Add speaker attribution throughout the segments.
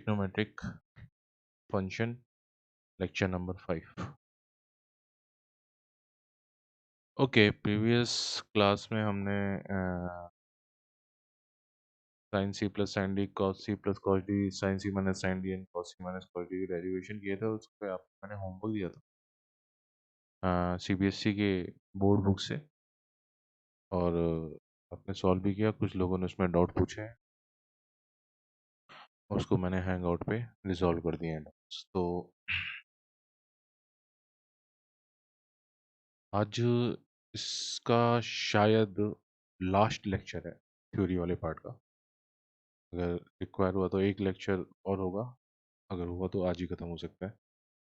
Speaker 1: Trigonometric function, lecture number 5. Okay, previous class में हमने sine c plus sine d cos c plus cos d sine c minus sine d and cos c minus cos d की derivation किए थे। उस पर आपको मैंने homework दिया था सीबीएसई के बोर्ड बुक से, और आपने सॉल्व भी किया। कुछ लोगों ने उसमें डाउट पूछे हैं और उसको मैंने हैंग आउट पे रिजॉल्व कर दिए हैं डाउट्स। तो आज इसका शायद लास्ट लेक्चर है थ्योरी वाले पार्ट का। अगर रिक्वायर हुआ तो एक लेक्चर और होगा, अगर हुआ तो आज ही खत्म हो सकता है।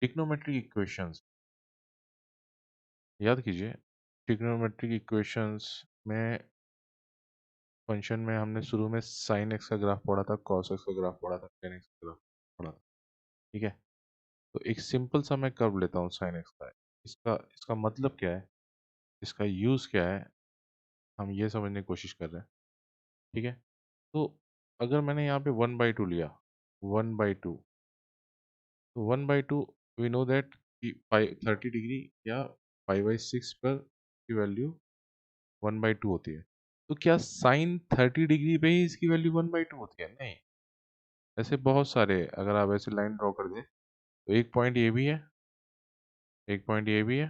Speaker 1: ट्रिग्नोमेट्रिक इक्वेशंस याद कीजिए। ट्रिग्नोमेट्रिक इक्वेशंस में फंक्शन में हमने शुरू में साइन एक्स का ग्राफ पढ़ा था, कॉस एक्स का ग्राफ पढ़ा था, टेन एक्स का ग्राफ पढ़ा था। ठीक है, तो एक सिंपल सा मैं कर्व लेता हूँ साइन एक्स का। इसका इसका मतलब क्या है, इसका यूज़ क्या है, हम ये समझने की कोशिश कर रहे हैं। ठीक है, तो अगर मैंने यहाँ पे 1/2 लिया, 1/2, तो 1/2 वी नो दैट कि 30 डिग्री या 5/6 पर की वैल्यू 1/2 होती है। तो क्या साइन 30 डिग्री पे ही इसकी वैल्यू 1/2 होती है? नहीं, ऐसे बहुत सारे, अगर आप ऐसे लाइन ड्रॉ कर दें तो एक पॉइंट ये भी है, एक पॉइंट ये भी है,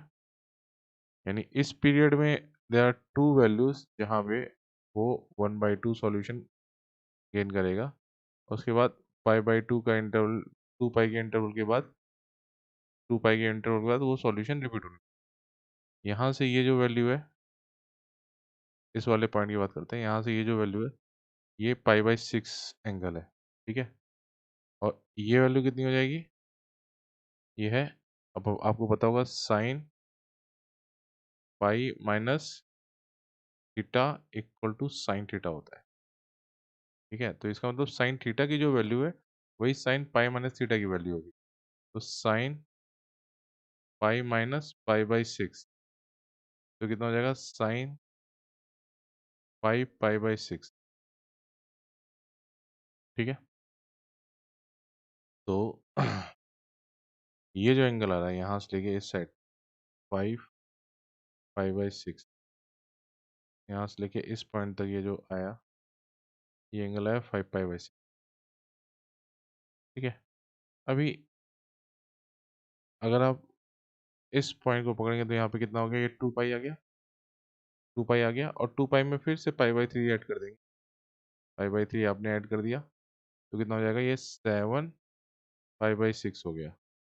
Speaker 1: यानी इस पीरियड में देयर आर टू वैल्यूज जहाँ पे वो 1/2 सॉल्यूशन गेन करेगा। उसके बाद 5/2 का इंटरवल, 2 पाई के इंटरवल के बाद, 2 पाई के इंटरवल के बाद वो सॉल्यूशन रिपीट होगा। यहाँ से ये जो वैल्यू है, इस वाले पॉइंट की बात करते हैं, यहाँ से ये जो वैल्यू है ये π/6 एंगल है। ठीक है, और ये वैल्यू कितनी हो जाएगी, ये है, अब आपको पता होगा sine pi minus theta equal to sine theta होता है। ठीक है, तो इसका मतलब साइन थीटा की जो वैल्यू है वही साइन पाई माइनस थीटा की वैल्यू होगी। तो साइन पाई माइनस π/6, तो कितना हो जाएगा, साइन पाई π/6। ठीक है, तो ये जो एंगल आ रहा है यहाँ से लेके इस साइड 5 π/6, यहाँ से लेके इस पॉइंट तक ये जो आया, ये एंगल आया 5 π/6। ठीक है, अभी अगर आप इस पॉइंट को पकड़ेंगे तो यहाँ पे कितना हो गया, ये 2 पाई आ गया, 2 पाई आ गया, और 2 पाई में फिर से π/3 ऐड कर देंगे। π/3 आपने ऐड कर दिया तो कितना हो जाएगा, ये 7 π/6 हो गया।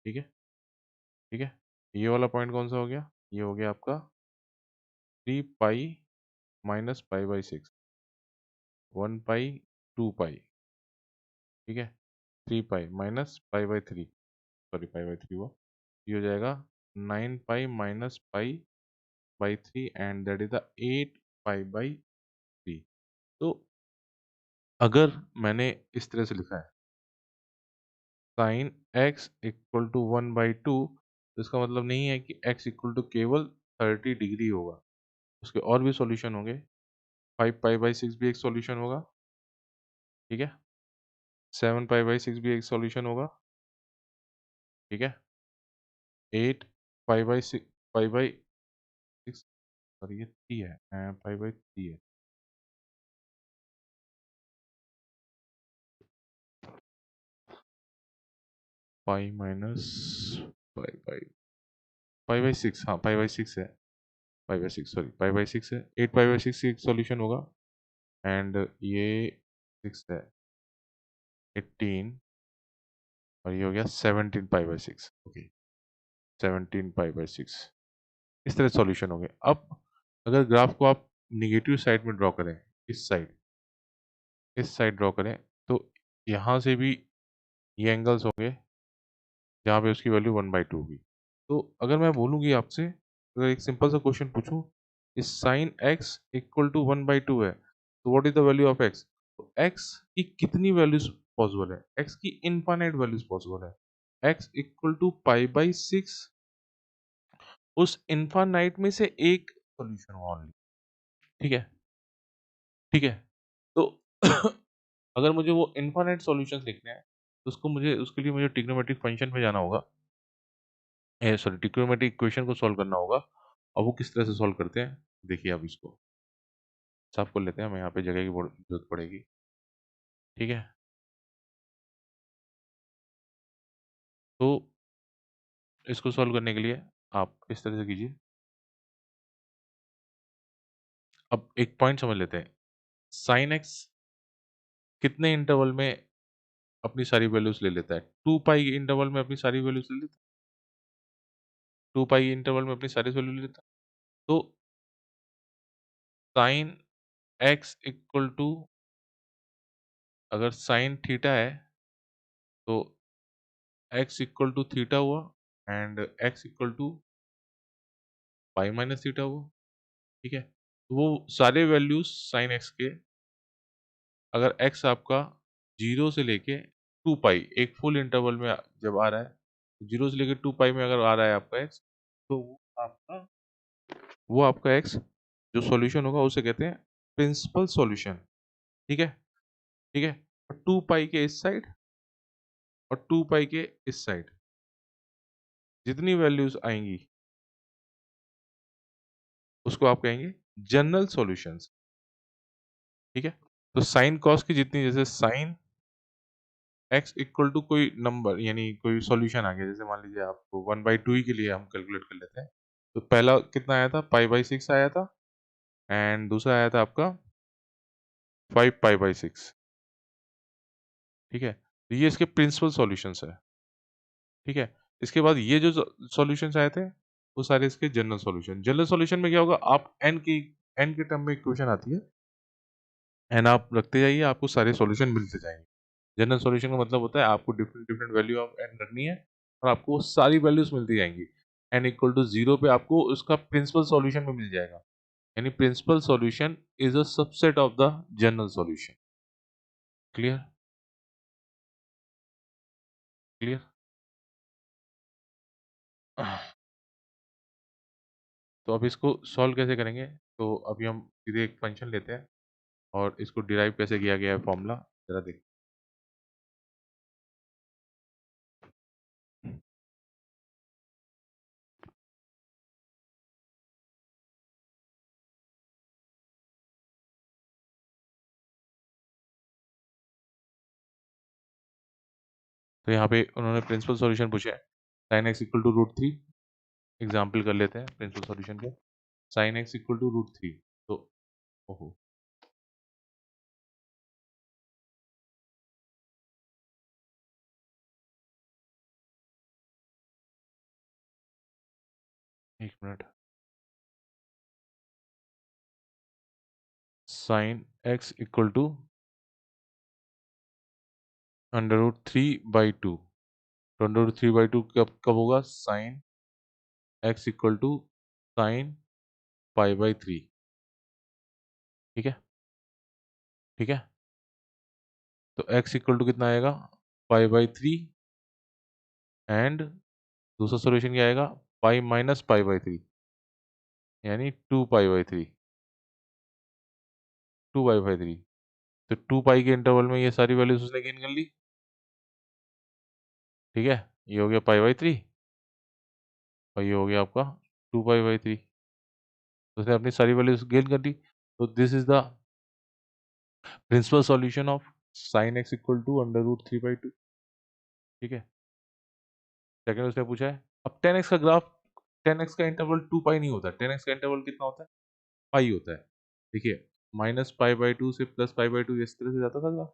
Speaker 1: ठीक है, ठीक है, ये वाला पॉइंट कौन सा हो गया, ये हो गया आपका 3 पाई माइनस π/6, 1 पाई, 2 पाई। ठीक है, 3 पाई माइनस π/3, सॉरी π/3 हुआ, ये हो जाएगा 9 pi minus π/3 and that is the 8 π/3। तो अगर मैंने इस तरह से लिखा है साइन x इक्वल टू 1/2, तो इसका मतलब नहीं है कि x इक्वल टू केवल 30 डिग्री होगा, उसके और भी सॉल्यूशन होंगे। 5 π/6 भी एक सॉल्यूशन होगा। ठीक है, 7 π/6 भी एक सॉल्यूशन होगा। ठीक है, 8 π/6, π/6, सॉरी ये 3 है, π/3 है। पाई माइनस π/6, हाँ π/6 है, π/6, सॉरी π/6 है, 8 π/6 एक सॉल्यूशन होगा, एंड ये 6 है 18, और ये हो गया 17 π/6। ओके, 17 π/6 इस तरह सॉल्यूशन हो गए। अब अगर ग्राफ को आप निगेटिव साइड में ड्रॉ करें, इस साइड ड्रॉ करें, तो यहाँ से भी ये एंगल्स होंगे जहाँ पे उसकी वैल्यू 1/2 होगी। तो अगर मैं बोलूँगी आपसे, अगर एक सिंपल सा क्वेश्चन पूछूं, इस साइन एक्स इक्वल टू 1/2 है, तो what is the value of x? तो एक्स की कितनी वैल्यूज पॉसिबल है? एक्स की इनफाइनाइट वैल्यूज पॉसिबल है। एक्स इक्वल टू π/6, उस इनफाइनाइट में से एक सॉल्यूशन ओनली। ठीक है, ठीक है, तो अगर मुझे वो इनफाइनाइट सॉल्यूशंस लिखने हैं उसके लिए मुझे ट्रिग्नोमेट्रिक फंक्शन में जाना होगा, सॉरी ट्रिग्नोमेट्रिक इक्वेशन को सॉल्व करना होगा। और वो किस तरह से सॉल्व करते हैं देखिए आप इसको साफ कर लेते हैं, हमें यहाँ पे जगह की जरूरत पड़ेगी। ठीक है, तो इसको सॉल्व करने के लिए आप इस तरह से कीजिए। अब एक पॉइंट समझ लेते हैं, साइन एक्स कितने इंटरवल में अपनी सारी वैल्यूज ले लेता है? 2 पाई इंटरवल में अपनी सारी वैल्यूज ले लेता है, 2 पाई इंटरवल में अपनी सारी वैल्यू ले लेता है। तो साइन एक्स इक्वल टू, अगर साइन थीटा है तो एक्स इक्वल टू थीटा हुआ, and x equal to pi minus theta हुआ। ठीक है, तो वो सारे वैल्यूज साइन एक्स के, अगर एक्स आपका 0 से लेके 2 पाई एक फुल इंटरवल में जब आ रहा है, 0 से लेके 2 पाई में अगर आ रहा है आपका एक्स, तो वो आपका एक्स जो सॉल्यूशन होगा उसे कहते हैं प्रिंसिपल सॉल्यूशन। ठीक है, ठीक है। 2 पाई के इस साइड और 2 पाई के इस साइड जितनी वैल्यूज आएंगी उसको आप कहेंगे जनरल सॉल्यूशंस। ठीक है, तो साइन कॉस की जितनी, जैसे साइन एक्स इक्वल टू कोई नंबर यानी कोई सॉल्यूशन आ गया, जैसे मान लीजिए आपको 1/2 ही के लिए हम कैलकुलेट कर लेते हैं। तो पहला कितना आया था, पाई/6 आया था, एंड दूसरा आया था आपका 5 पाई/6। ठीक है, तो ये इसके प्रिंसिपल सॉल्यूशंस है। ठीक है, इसके बाद ये जो सॉल्यूशंस आए थे वो सारे इसके जनरल सॉल्यूशन। जनरल सॉल्यूशन में क्या होगा, आप एन के टर्म में इक्वेशन आती है, एन आप रखते जाइए, आपको सारे सॉल्यूशन मिलते जाएंगे। जनरल सॉल्यूशन का मतलब होता है आपको different different value of n रखनी है और आपको वो सारी वैल्यूज मिलती जाएंगी। एन इक्वल टू 0 पे आपको उसका प्रिंसिपल सॉल्यूशन भी मिल जाएगा, यानी principal solution is a subset of the general solution. Clear? Clear? तो अब इसको सॉल्व कैसे करेंगे? तो अभी हम सीधे एक फंक्शन लेते हैं और इसको डिराइव कैसे किया गया है फॉर्मूला जरा देख। तो यहाँ पे उन्होंने प्रिंसिपल सॉल्यूशन पूछा है, sine x equal to root 3। Example कर लेते हैं प्रिंसिपल सॉल्यूशन के, sine x equal to root 3। तो ओहो, एक minute, sine x equal to √3/2। तो √3/2 कब कब होगा, sine x equal to sine पाई/3। ठीक है, ठीक है। तो एक्स इक्वल टू कितना आएगा, पाई/3, एंड दूसरा सोल्यूशन क्या आएगा, पाई-पाई/3, यानी 2 पाई/3, 2 पाई/3। तो 2 पाई के इंटरवल में ये सारी वैल्यूज उसने गेन कर ली। ठीक है, ये हो गया पाई/3 और ये हो गया आपका 2 पाई/3। तो उसने अपनी सारी वैल्यूज गेन कर ली। तो this is the principal solution of sine x equal to √3/2। ठीक है, सेकंड उसने पूछा है, अब 10x का ग्राफ, 10x का इंटरवल 2 पाई नहीं होता, 10x का इंटरवल कितना होता है, पाई होता है। देखिए, -पाई/2 से +पाई/2 इस तरह से जाता था ग्राफ।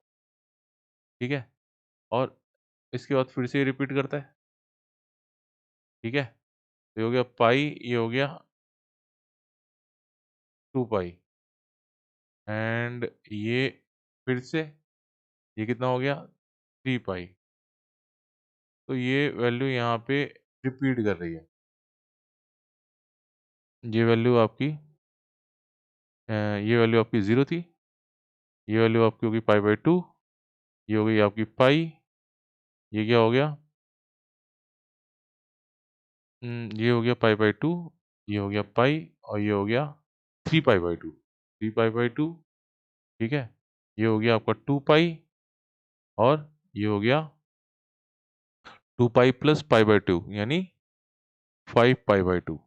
Speaker 1: ठीक है, और इसके बाद फिर से ये रिपीट करता है। ठीक है, तो ये हो गया पाई, ये हो गया 2 पाई, एंड ये फिर से ये कितना हो गया, 3 पाई। तो ये वैल्यू यहाँ पे रिपीट कर रही है। ये वैल्यू आपकी ये वैल्यू आपकी 0 थी, ये वैल्यू आपकी होगी पाई/2, ये हो गई आपकी पाई, ये क्या हो गया, ये हो गया पाई/2, ये हो गया पाई, और ये हो गया 3 पाई/2, 3 पाई/2। ठीक है, ये हो गया आपका 2 पाई, और ये हो गया 2 pi plus pi by two यानी 5 पाई बाई 2।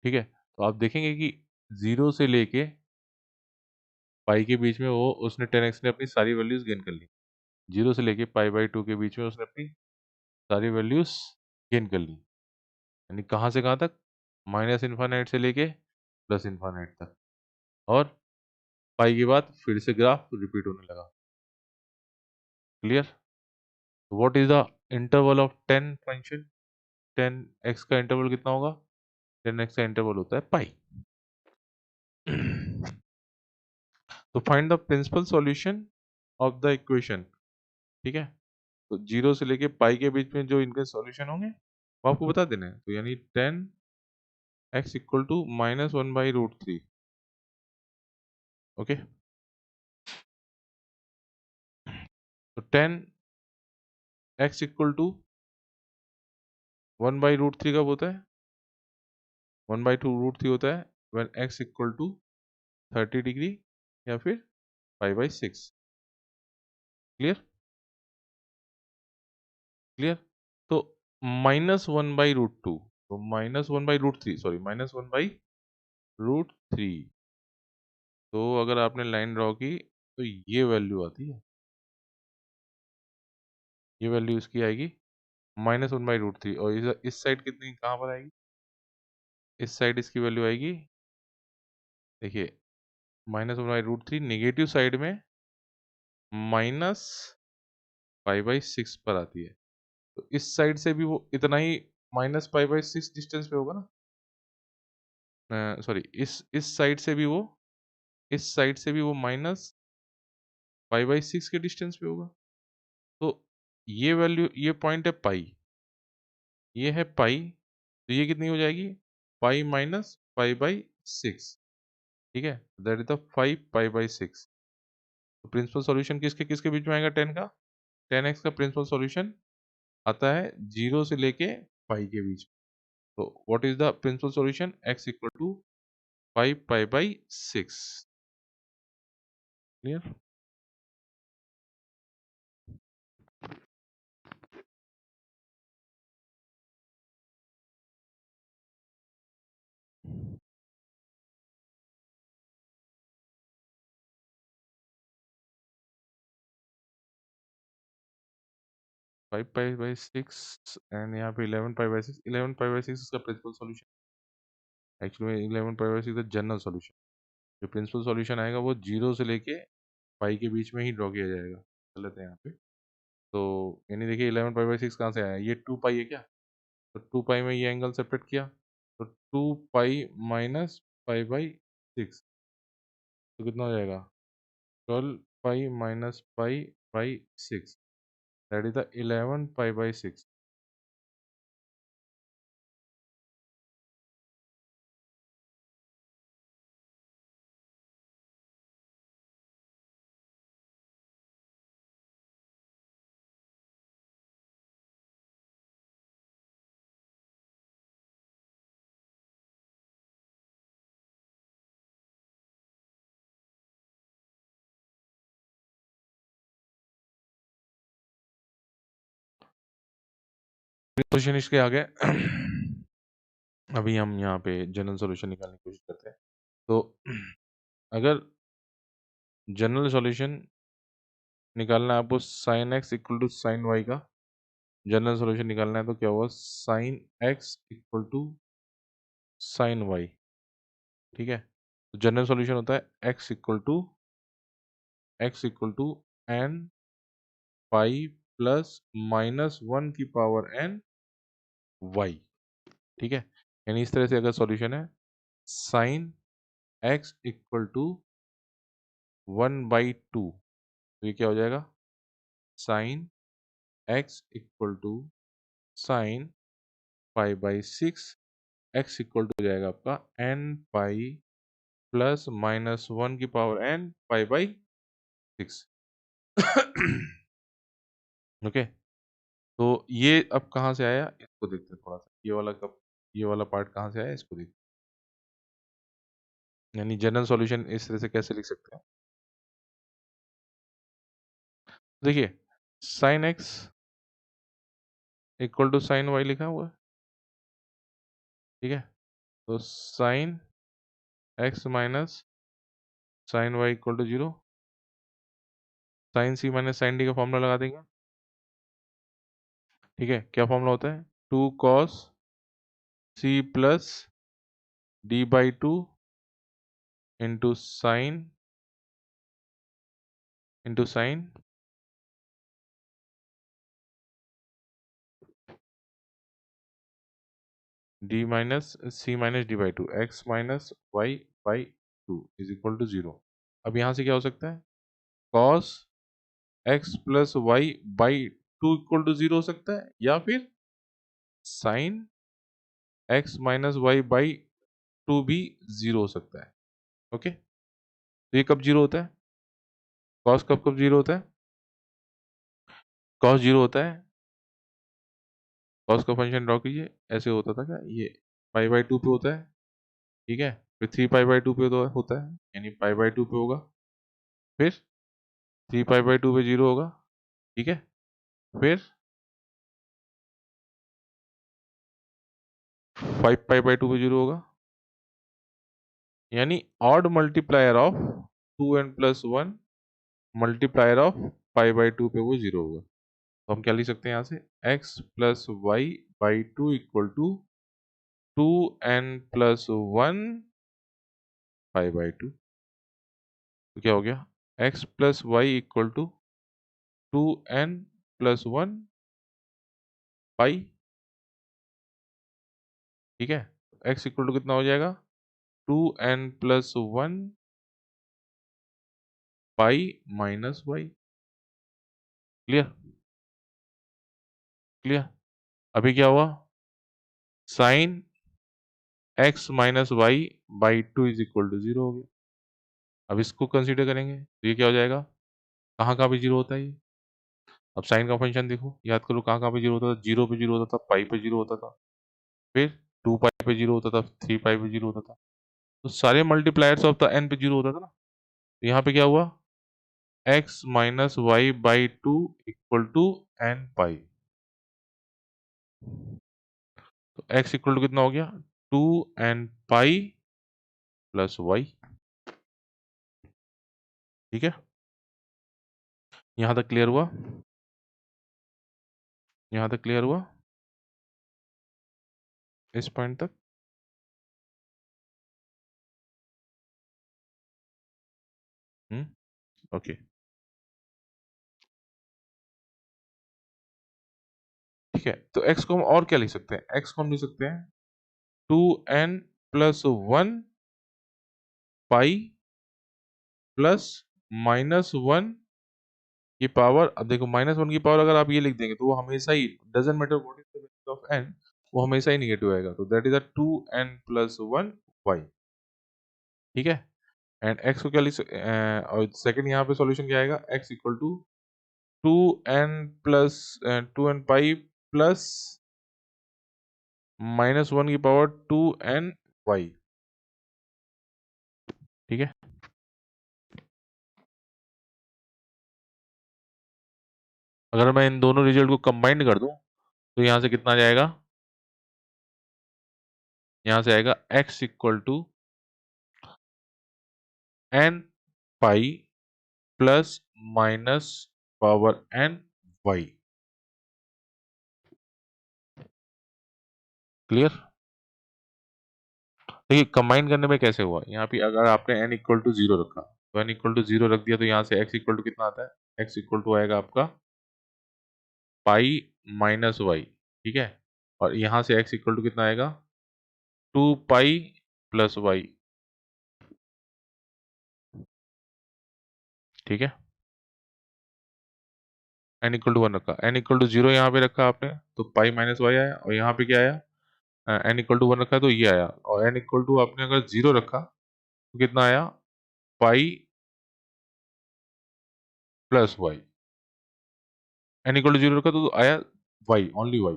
Speaker 1: ठीक है, तो आप देखेंगे कि जीरो से लेके पाई के बीच में वो उसने 10x ने अपनी सारी वैल्यूज गेन कर ली। जीरो से लेके पाई बाई टू के बीच में उसने अपनी सारी वैल्यूज गेन कर ली, यानी कहाँ से कहाँ तक, माइनस इन्फानाइट से लेके प्लस इन्फानाइट तक। और पाई के बाद फिर से ग्राफ रिपीट होने लगा। Clear? What is the interval of 10 function? 10x का इंटरवल कितना होगा? 10x का इंटरवल होता है पाई। तो find the principal solution of the equation. ठीक है, तो जीरो से लेके पाई के बीच में जो इनके सॉल्यूशन होंगे वो आपको बता देना है। तो यानी 10x इक्वल टू -1/√3। ओके, तो 10x इक्वल टू 1/√3 कब होता है? 1/2√3 होता है when x equal to 30 degree या फिर 5/6। क्लियर? क्लियर? तो -1/√2, तो -1/√3, सॉरी -1/√3। तो अगर आपने लाइन ड्रॉ की तो ये वैल्यू आती है, ये वैल्यू इसकी आएगी -1/√3। और इस साइड कितनी कहाँ पर आएगी? इस साइड इसकी वैल्यू आएगी, देखिए, -1/√3 नेगेटिव साइड में -5/6 पर आती है। तो इस साइड से भी वो इतना ही -5/6 डिस्टेंस पे होगा ना, सॉरी, इस साइड से भी वो, इस साइड से भी वो -5/6 के डिस्टेंस पे होगा। तो ये वैल्यू, ये पॉइंट है पाई, ये है पाई, तो ये कितनी हो जाएगी? Pi minus pi by six. ठीक है, that is the 5 pi by 6। तो प्रिंसिपल सॉल्यूशन किसके किसके बीच में आएगा 10 का? 10x का प्रिंसिपल सॉल्यूशन आता है जीरो से लेके पाई के बीच में। तो what is the principal solution? x equal to 5 pi by 6। Clear? 5 pi by 6 and यहाँ पे 11 पाई बाई 6। 11 पाई बाई 6 इसका प्रिंसिपल सॉल्यूशन। एक्चुअली में 11 पाई बाई 6 जनरल सॉल्यूशन। जो प्रिंसिपल सॉल्यूशन आएगा वो जीरो से लेके पाई के बीच में ही ड्रॉ किया जाएगा। कर लेते हैं यहाँ पे। तो यानी देखिए 11 पाई बाई 6 कहाँ से आया? ये 2 पाई है क्या? तो 2 पाई में ये एंगल सेपरेट किया, तो 2 पाई माइनस पाई बाई 6, तो कितना हो जाएगा? 12 pi minus pi by 6, that is the 11 pi by 6। Solution इसके आगे अभी हम यहाँ पे जनरल सॉल्यूशन निकालने की कोशिश करते हैं। तो अगर जनरल सॉल्यूशन निकालना है आपको sine x equal to sine y का जनरल सॉल्यूशन निकालना है, तो क्या होगा? Sine x equal to sine y. ठीक है, तो जनरल सॉल्यूशन होता है x equal to n pi plus -1 की पावर n वाई। ठीक है, यानी इस तरह से अगर सॉल्यूशन है साइन x इक्वल टू 1/2, तो ये क्या हो जाएगा? Sine x equal to sine pi by 6, x equal to हो जाएगा आपका n पाई प्लस -1 की power n pi by 6। Okay, तो ये अब कहाँ से आया इसको देखते हैं थोड़ा सा। ये वाला कब, ये वाला पार्ट कहाँ से आया इसको देखते हैं। यानी जनरल सॉल्यूशन इस तरह से कैसे लिख सकते हैं? देखिए, sine x equal to sine y लिखा हुआ है, ठीक है। तो sine x minus sine y equal to 0। Sine c minus sine d का फॉर्मूला लगा देंगे, ठीक है। क्या फॉर्मूला होता है? 2 cos c plus d/2 into sine d minus c minus d/2 x minus y by 2 is equal to 0। अब यहाँ से क्या हो सकता है? cos x plus y by 2 equal to 0 हो सकता है, या फिर sine x minus y by 2 भी 0 हो सकता है। ओके, तो ये कब 0 होता है? cos कब कब 0 होता है? cos 0 होता है, cos का फंक्शन ड्रॉ कीजिए, ऐसे होता था क्या? ये पाई/2 पे होता है, ठीक है। फिर 3 पाई/2 पे तो होता है, यानी पाई/2 पे होगा। फिर 3 पाई/2 पे 0 होगा, ठीक है। फिर 5 पाई/2 पे 0 होगा, यानी odd multiplier of 2n+1 multiplier of पाई/2 पे वो 0 होगा। तो हम क्या लिख सकते हैं यहाँ से? x plus y by 2 equal to 2n+1 pi. तो क्या हो गया? x plus y equal to 2n+1 pi, ठीक है। x इक्वल टू कितना हो जाएगा? 2n+1 pi minus y. Clear? Clear? अभी क्या हुआ? Sine x minus y by 2 is equal to 0 हो गया। अब इसको कंसीडर करेंगे तो ये क्या हो जाएगा? कहाँ कहाँ पे 0 होता है ये? अब साइन का फंक्शन देखो, याद करो कहाँ कहाँ पे 0 होता था? 0 पे 0 होता था, पाई पे 0 होता था, फिर 2 पाई पे 0 होता था, 3 पाई पे 0 होता था। तो सारे मल्टीप्लायर्स ऑफ द एन पे 0 होता था ना। तो यहाँ पे क्या हुआ? X minus y by 2 equal to n pi. तो एक्स इक्वल टू कितना हो गया? 2n पाई प्लस वाई, ठीक है। यहाँ तक क्लियर हुआ? यहाँ तक क्लियर हुआ? इस पॉइंट तक? ओके, ठीक है। तो x को हम और क्या लिख सकते हैं? x को हम लिख सकते हैं 2n+1 पाई प्लस -1 की पावर। अब देखो -1 की पावर अगर आप ये लिख देंगे तो वो हमेशा he doesn't matter what is the value of n, वो हमेशा ही नेगेटिव आएगा। तो that is a 2n+1 y, ठीक है। एंड x को क्या और सेकंड यहाँ पे सॉल्यूशन क्या आएगा? x equal to 2n pi plus -1 की पावर 2n y, ठीक है। अगर मैं इन दोनों रिजल्ट को कंबाइंड कर दूं तो यहाँ से कितना जाएगा? यहाँ से आएगा x equal to n pi plus minus power n y। Clear? देखिए कंबाइन करने में कैसे हुआ। यहाँ पे अगर आपने n इक्वल टू 0 रखा तो n इक्वल टू 0 रख दिया, तो यहाँ से x इक्वल टू कितना आता है? x इक्वल टू आएगा आपका पाई माइनस वाई, ठीक है। और यहाँ से x इक्वल टू कितना आएगा? 2 पाई प्लस वाई, ठीक है। n इक्वल टू 1 रखा, n इक्वल टू 0 यहाँ पे रखा आपने, तो पाई माइनस वाई आया। और यहाँ पे क्या आया? n इक्वल टू 1 रखा है तो ये आया। और n इक्वल टू आपने अगर 0 रखा तो कितना आया? Pi plus y. n equal to 0 रखा तो आया y, ओनली y,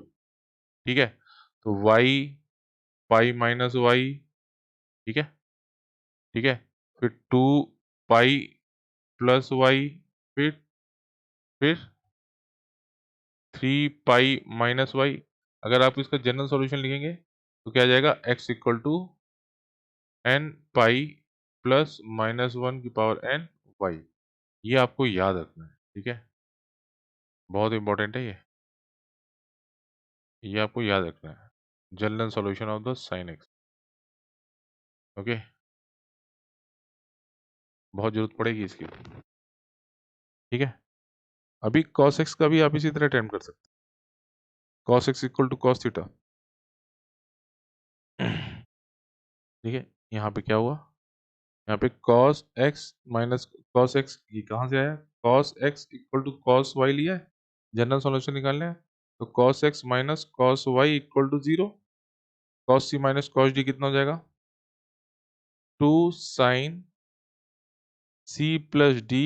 Speaker 1: ठीक है। तो y पाई माइनस वाई, ठीक है, ठीक है। फिर 2 पाई प्लस वाई, फिर 3 पाई - y। अगर आप इसका जनरल सॉल्यूशन लिखेंगे तो क्या आ जाएगा, x equal to n pi plus -1 की पावर n y। ये आपको याद रखना है, ठीक है, बहुत इंपॉर्टेंट है ये आपको याद रखना है। General solution of the sine x. Okay, बहुत जरूरत पड़ेगी इसकी, ठीक है। अभी cos x का भी आप इसी तरह अटेम्प्ट कर सकते हैं, cos x equal to cos theta. ठीक है, यहाँ पे क्या हुआ, यहाँ पे cos x minus cos x, ये कहाँ से आया, cos x equal to cos y लिया है, जनरल सॉल्यूशन निकालना है, तो cos x minus cos y equal to 0, cos c minus cos d कितना हो जाएगा, 2 sin c plus d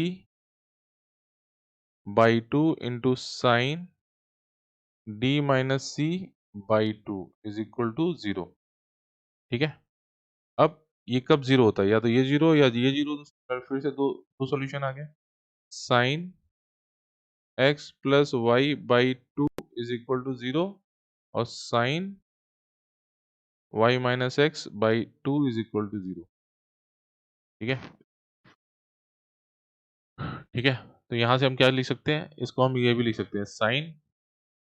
Speaker 1: by 2 into sine d minus c by 2 is equal to 0। ठीक है, अब ये कब जीरो होता है, या तो ये जीरो या ये जीरो, तो फिर से दो दो सॉल्यूशन आ गए, sine x plus y by 2 is equal to 0 और sine y minus x by 2 is equal to 0। ठीक है, ठीक है, तो यहाँ से हम क्या लिख सकते हैं, इसको हम ये भी लिख सकते हैं, sine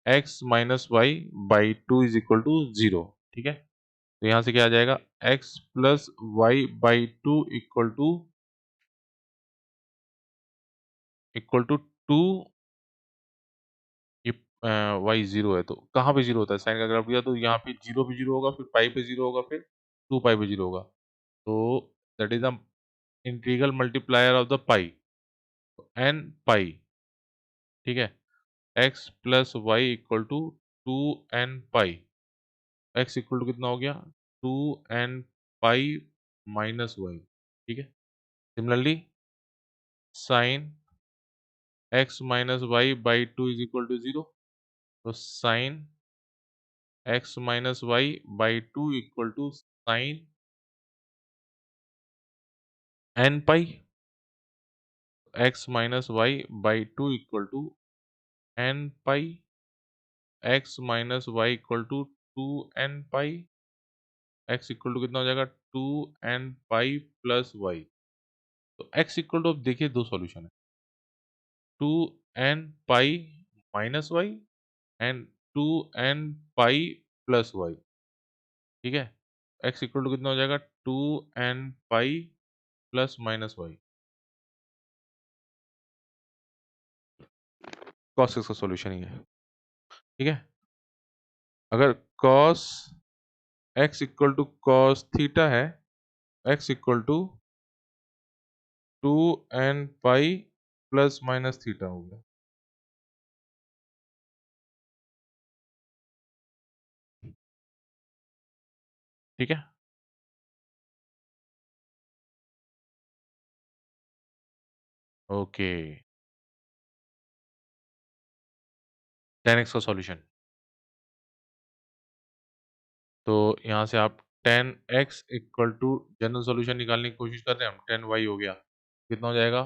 Speaker 1: x minus y by 2 is equal to 0। ठीक है, तो यहाँ से क्या आ जाएगा, x plus y by 2 equal to 2, ये वाई जीरो है, तो कहाँ पे जीरो होता है, साइन का ग्राफ लिया तो यहाँ पे जीरो पे जीरो होगा, फिर पाई पे जीरो होगा, फिर 2 पाई पे जीरो होगा, तो that is the integral multiplier of the pi, n pi. ठीक है, x plus y equal to 2n pi, x equal to कितना हो गया, 2n पाई माइनस वाई। ठीक है, similarly sine x minus y by 2 is equal to 0, तो sine x minus y by 2 equal to sine n pi, x minus y by 2 equal to n pi, x minus y equal to 2n pi, x equal to कितना हो जाएगा, 2n pi plus y. तो x equal to, अब देखिए दो solution है, 2n pi minus y and 2n pi plus y. ठीक है, एक्स इक्वल टू कितना हो जाएगा, 2n pi plus minus y. Cos का सॉल्यूशन ही है। ठीक है, अगर cos x equal to cos theta है, x equal to 2n pi plus minus theta हो गया। ठीक है, ओके, tan x का सॉल्यूशन, तो यहाँ से आप tan x equal to, general solution निकालने की कोशिश कर रहे हैं हम, tan y हो गया, कितना हो जाएगा,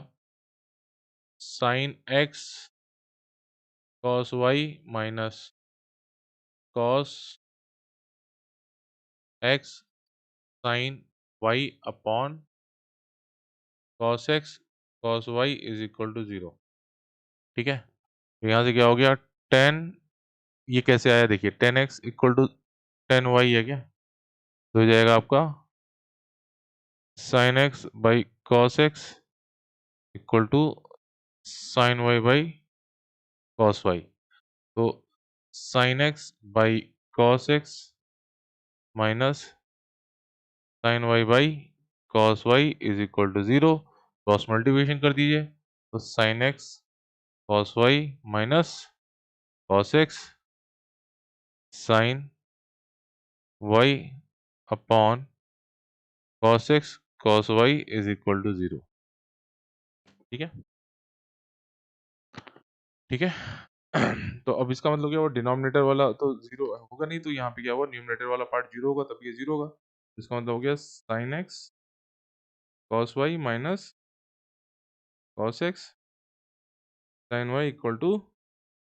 Speaker 1: sine x cos y minus cos x sine y upon cos x cos y is equal to 0। ठीक है, तो यहाँ से क्या हो गया, टेन, ये कैसे आया देखिए, tan x equal to tan y है क्या, तो हो जाएगा आपका sine x by cos x equal to sine y by cos y. तो sine x by cos x minus sine y by cos y is equal to 0, cross multiplication कर दीजिए, तो sine x cos y minus cos x sine y upon cos x cos y is equal to 0। ठीक है, ठीक है। तो अब इसका मतलब क्या हुआ, डिनोमिनेटर वाला तो 0 होगा नहीं, तो यहाँ पे क्या हुआ, न्यूमरेटर वाला पार्ट 0 होगा, तब ये 0 होगा, इसका मतलब हो गया sine x cos y minus cos x sine y equal to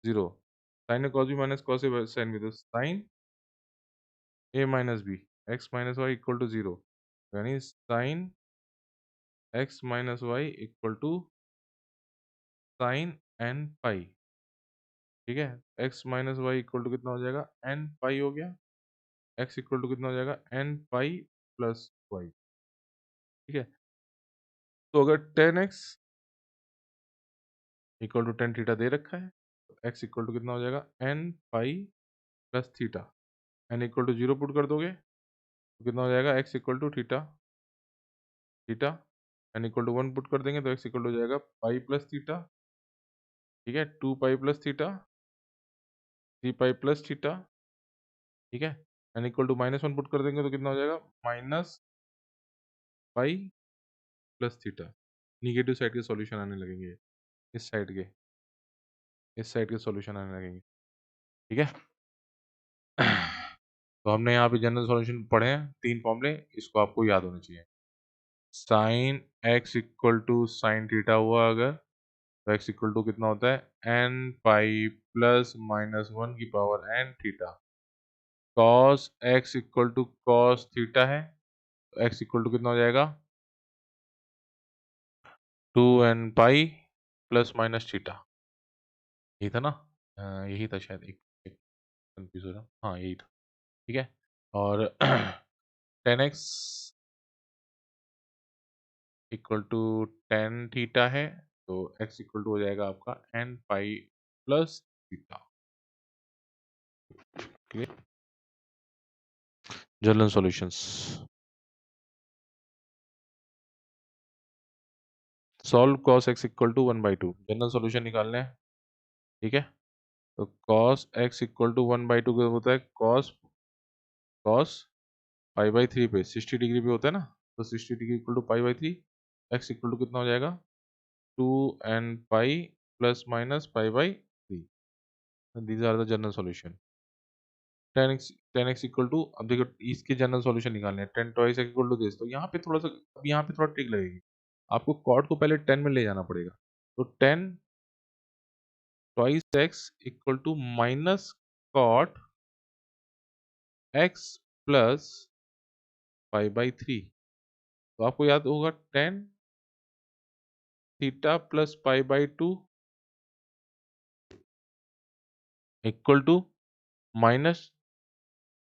Speaker 1: 0। Sine A cos B minus cos A sine B, तो sine A minus B x minus y equal to 0, यानी sine x minus y equal to sine n pi. ठीक है, x minus y equal to कितना हो जाएगा, n पाई हो गया। X equal to कितना हो जाएगा, एन पाई प्लस वाई। ठीक है, तो अगर tan x equal to tan theta दे रखा है, तो एक्स इक्वल टू कितना हो जाएगा, n pi plus theta. N equal to 0 put कर दोगे तो कितना हो जाएगा, x equal to theta theta. N equal to 1 put कर देंगे तो एक्स इक्वल टू हो जाएगा पाई प्लस थीटा। ठीक है, 2 पाई प्लस थीटा, 3 पाई प्लस थीटा। ठीक है, एन इक्वल टू -1 पुट कर देंगे तो कितना हो जाएगा, minus pi plus theta. Negative side के सॉल्यूशन आने लगेंगे, इस साइड के सॉल्यूशन आने लगेंगे। ठीक है, तो हमने यहाँ पे जनरल सॉल्यूशन पढ़े हैं, 3 फॉर्मूले, इसको आपको याद होने चाहिए। Sine x equal to sine theta हुआ अगर, तो एक्स इक्वल टू कितना होता है, एन पाई प्लस -1 की power n theta. Cos x equal to cos theta है, तो एक्स इक्वल टू कितना हो जाएगा, 2n pi plus minus theta. यही था ना, यही था शायद, एक कंफ्यूज हो रहा, हाँ यही था। ठीक है, और 10x equal to tan theta है, तो x इक्वल टू हो जाएगा आपका n पाई प्लस थीटा। ठीक है, general solutions, solve cos x equal to 1/2, general solution निकालने हैं। ठीक है, तो cos x इक्वल टू 1/2 का होता है cos पाई/3 पे 60 डिग्री पे होता है ना, तो 60 डिग्री इक्वल टू पाई/3। x इक्वल टू कितना हो जाएगा, 2n पाई प्लस माइनस पाई/3। These are the general solution. 10x equal to, अब देखो इसके जनरल सॉल्यूशन निकालने हैं, 10 twice x equal to this, तो यहाँ पे थोड़ा सा, अब यहाँ पे थोड़ा ट्रिक लगेगी। आपको कॉट को पहले 10 में ले जाना पड़ेगा, तो 10 twice x equal to minus cot x plus पाई/3। तो आपको याद होगा 10 थीटा प्लस पाई/2 equal to minus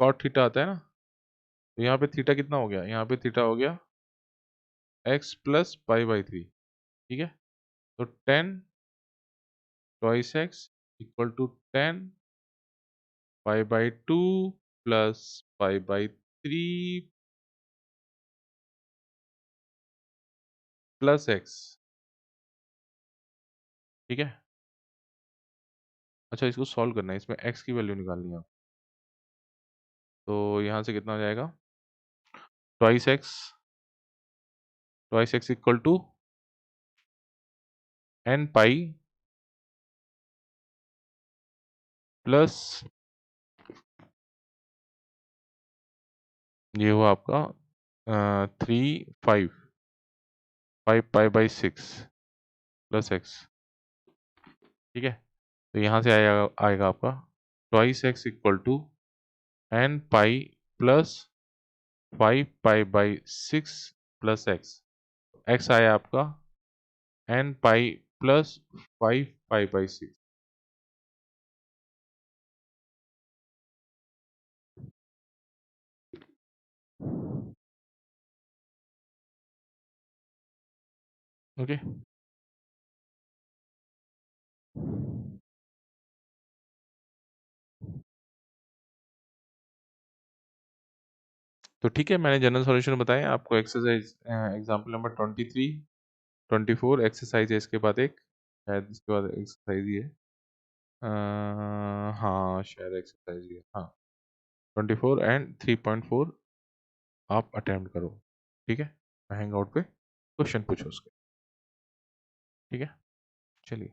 Speaker 1: cot theta आता है ना, तो यहाँ पे थीटा कितना हो गया, यहाँ पे थीटा हो गया एक्स प्लस पाई/3। ठीक है, तो 10 ट्वाइस एक्स इक्वल टू 10 पाई/2 प्लस पाई/3 प्लस एक्स। ठीक है, अच्छा इसको सॉल्व करना है, इसमें एक्स की वैल्यू निकालनी है, तो यहाँ से कितना हो जाएगा, twice x equal to n pi plus, ये हुआ आपका 5 पाई/6 प्लस एक्स। ठीक है, तो यहाँ से आएगा आपका twice x equal to n pi plus 5 पाई/6 प्लस एक्स। एक्स आया आपका एन पाई प्लस 5 पाई/6। ओके, तो ठीक है, मैंने जनरल सॉल्यूशन बताया आपको। एक्सरसाइज एग्जांपल नंबर 23 24 एक्सरसाइज है, इसके बाद एक शायद, इसके बाद एक्सरसाइज ही है, हाँ शायद एक्सरसाइज ही है, हाँ 24 एंड 3.4 आप अटेम्प्ट करो। ठीक है, हैंग आउट पे क्वेश्चन पूछो उसके। ठीक है, चलिए।